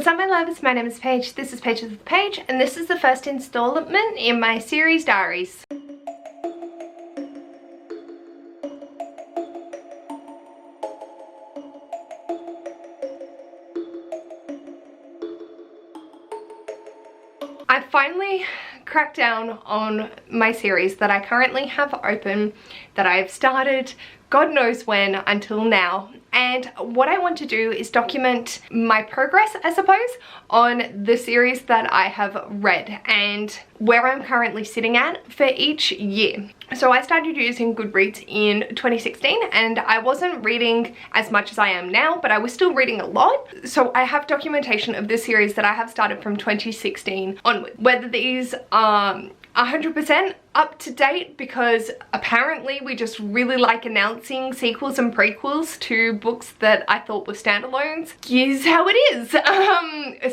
What's up my loves, my name is Paige, this is Paige with the Page, and this is the first installment in my series Diaries. I finally cracked down on my series that I currently have open, that I've started God knows when until now, and what I want to do is document my progress, I suppose, on the series that I have read and where I'm currently sitting at for each year. So I started using Goodreads in 2016 and I wasn't reading as much as I am now, but I was still reading a lot. So I have documentation of the series that I have started from 2016 onward. Whether these are 100% up to date, because apparently we just really like announcing sequels and prequels to books that I thought were standalones. Here's how it is.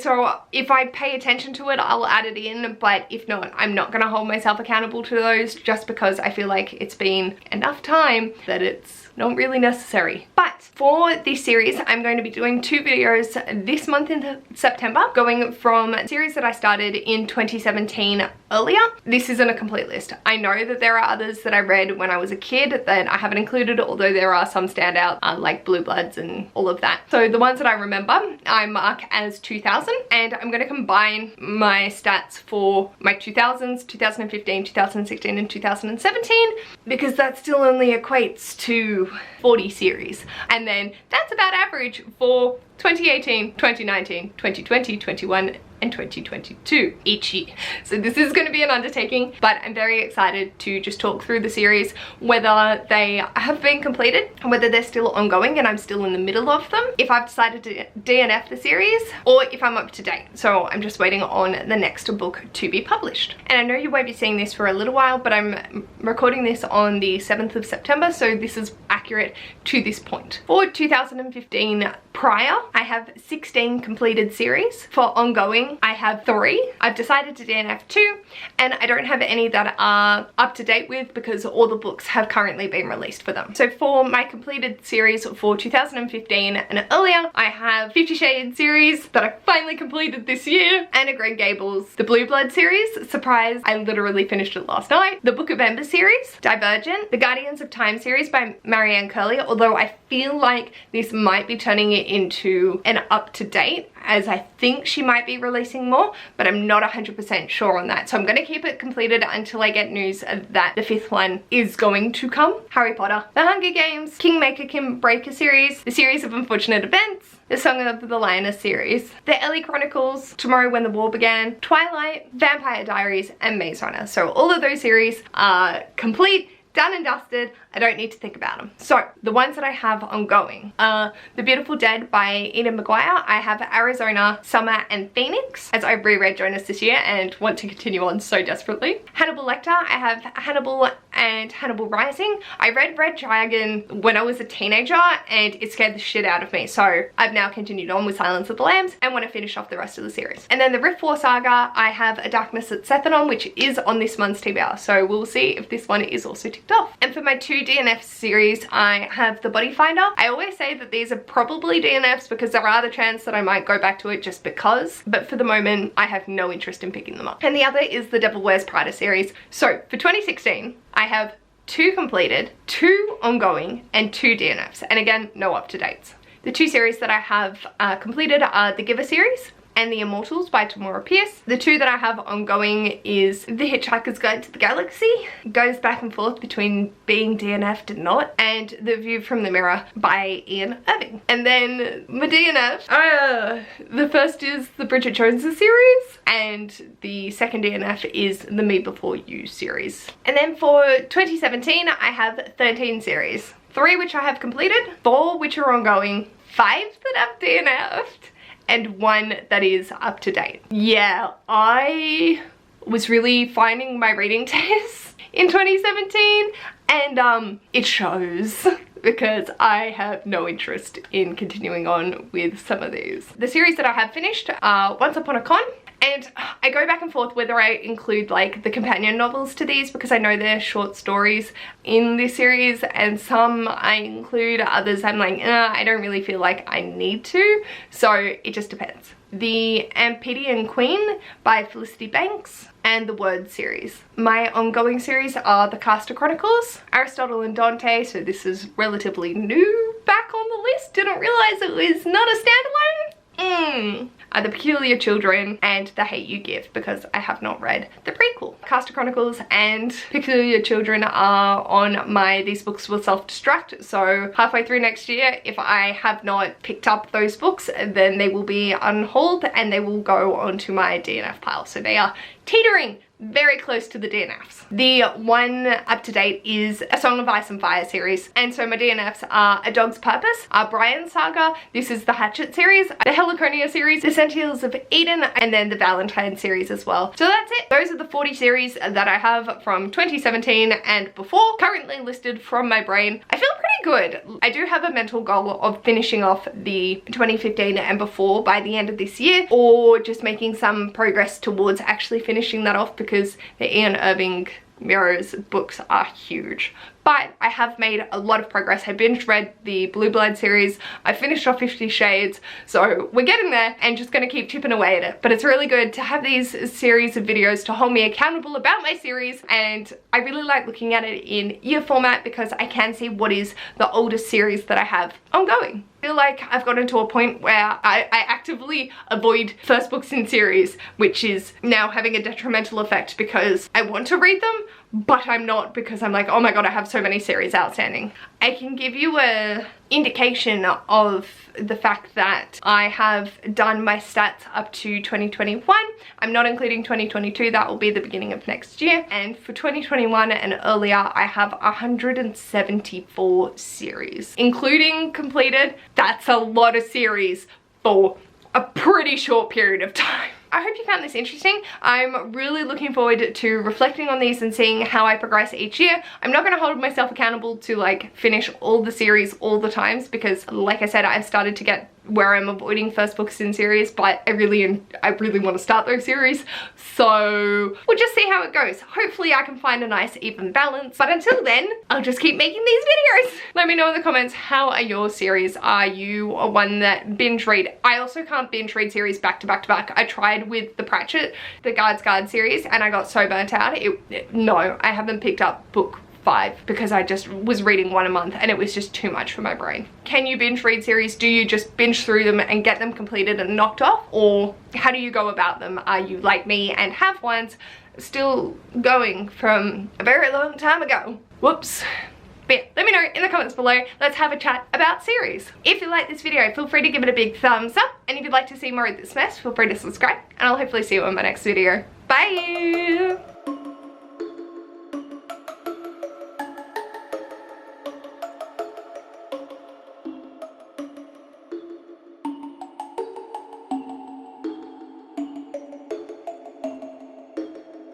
So if I pay attention to it, I'll add it in, but if not, I'm not gonna hold myself accountable to those just because I feel like it's been enough time that it's not really necessary. But for this series, I'm going to be doing 2 videos this month in September, going from a series that I started in 2017 earlier. This isn't a complete list. I know that there are others that I read when I was a kid that I haven't included, although there are some standout like Blue Bloods and all of that. So the ones that I remember, I mark as 2000, and I'm going to combine my stats for my 2000s, 2015, 2016 and 2017, because that still only equates to 40 series. And then that's about average for 2018, 2019, 2020, 21 and 2022 each year. So this is going to be an undertaking, but I'm very excited to just talk through the series, whether they have been completed, whether they're still ongoing and I'm still in the middle of them, if I've decided to DNF the series, or if I'm up to date. So I'm just waiting on the next book to be published. And I know you won't be seeing this for a little while, but I'm recording this on the 7th of September, so this is accurate to this point. For 2015 prior, I have 16 completed series. For ongoing, I have 3. I've decided to DNF 2, and I don't have any that are up to date with because all the books have currently been released for them. So for my completed series for 2015 and earlier, I have 50 Shades series that I finally completed this year, Anna Green Gables, the Blue Blood series, surprise, I literally finished it last night, the Book of Ember series, Divergent, the Guardians of Time series by Marianne Curley, although I feel like this might be turning it into an up-to-date, as I think she might be releasing more, but I'm not 100% sure on that. So I'm going to keep it completed until I get news that the 5th one is going to come. Harry Potter, The Hunger Games, Kingmaker Kim Breaker series, the Series of Unfortunate Events, the Song of the Lioness series, the Ellie Chronicles, Tomorrow When the War Began, Twilight, Vampire Diaries, and Maze Runner. So all of those series are complete, done and dusted. I don't need to think about them. So the ones that I have ongoing are The Beautiful Dead by Eden McGuire. I have Arizona, Summer and Phoenix, as I reread Jonas this year and want to continue on so desperately. Hannibal Lecter, I have Hannibal and Hannibal Rising. I read Red Dragon when I was a teenager and it scared the shit out of me. So I've now continued on with Silence of the Lambs and want to finish off the rest of the series. And then the Rift War Saga, I have A Darkness at Sethanon, which is on this month's TBR. So we'll see if this one is also ticked off. And for my 2 DNF series, I have The Body Finder. I always say that these are probably DNFs because there are the chance that I might go back to it just because, but for the moment I have no interest in picking them up. And the other is the Devil Wears Prada series. So for 2016, I have 2 completed, 2 ongoing, and 2 DNFs. And again, no up-to-dates. The 2 series that I have completed are the Giver series and The Immortals by Tamora Pierce. The 2 that I have ongoing is The Hitchhiker's Guide to the Galaxy. It goes back and forth between being DNF'd and not, and The View from the Mirror by Ian Irving. And then my DNF, the first is the Bridget Jones series, and the second DNF is the Me Before You series. And then for 2017, I have 13 series. 3 which I have completed, 4 which are ongoing, 5 that I've DNF'd, and 1 that is up to date. Yeah, I was really finding my reading taste in 2017, and it shows because I have no interest in continuing on with some of these. The series that I have finished are Once Upon a Con And I go back and forth whether I include like the companion novels to these, because I know they're short stories in this series, and some I include, others I'm like, I don't really feel like I need to, so it just depends. The Amphibian Queen by Felicity Banks, and the Word series. My ongoing series are the Castor Chronicles, Aristotle and Dante, so this is relatively new back on the list. Didn't realize it was not a standalone. The Peculiar Children and The Hate You Give, because I have not read the prequel. Castor Chronicles and Peculiar Children are on my These Books Will Self-Destruct, so halfway through next year, if I have not picked up those books, then they will be on hold and they will go onto my DNF pile. So they are teetering very close to the DNFs. The one up to date is A Song of Ice and Fire series, and so my DNFs are A Dog's Purpose, our Brian Saga, this is the Hatchet series, the Heliconia series, the Sentinels of Eden, and then the Valentine series as well. So that's it. Those are the 40 series that I have from 2017 and before, currently listed from my brain. I feel pretty good. I do have a mental goal of finishing off the 2015 and before by the end of this year, or just making some progress towards actually finishing that off, because the Ian Irving Mirrors books are huge. But I have made a lot of progress. I binge read the Blue Blood series. I finished off 50 Shades. So we're getting there and just gonna keep chipping away at it. But it's really good to have these series of videos to hold me accountable about my series. And I really like looking at it in year format, because I can see what is the oldest series that I have ongoing. I feel like I've gotten to a point where I actively avoid first books in series, which is now having a detrimental effect, because I want to read them, but I'm not, because I'm like, oh my god, I have so many series outstanding. I can give you a indication of the fact that I have done my stats up to 2021. I'm not including 2022, that will be the beginning of next year. And for 2021 and earlier, I have 174 series, including completed. That's a lot of series for a pretty short period of time. I hope you found this interesting. I'm really looking forward to reflecting on these and seeing how I progress each year. I'm not going to hold myself accountable to like finish all the series all the times, because like I said, I've started to get where I'm avoiding first books in series, but I really want to start those series. So we'll just see how it goes. Hopefully I can find a nice even balance, but until then, I'll just keep making these videos. Let me know in the comments, how are your series? Are you one that binge read? I also can't binge read series back to back to back. I tried with the Pratchett, the Guard's Guard series, and I got so burnt out. No, I haven't picked up book 5 because I just was reading one a month and it was just too much for my brain. Can you binge read series? Do you just binge through them and get them completed and knocked off? Or how do you go about them? Are you like me and have ones still going from a very long time ago? Whoops. But yeah, let me know in the comments below. Let's have a chat about series. If you like this video, feel free to give it a big thumbs up. And if you'd like to see more of this mess, feel free to subscribe. And I'll hopefully see you in my next video. Bye!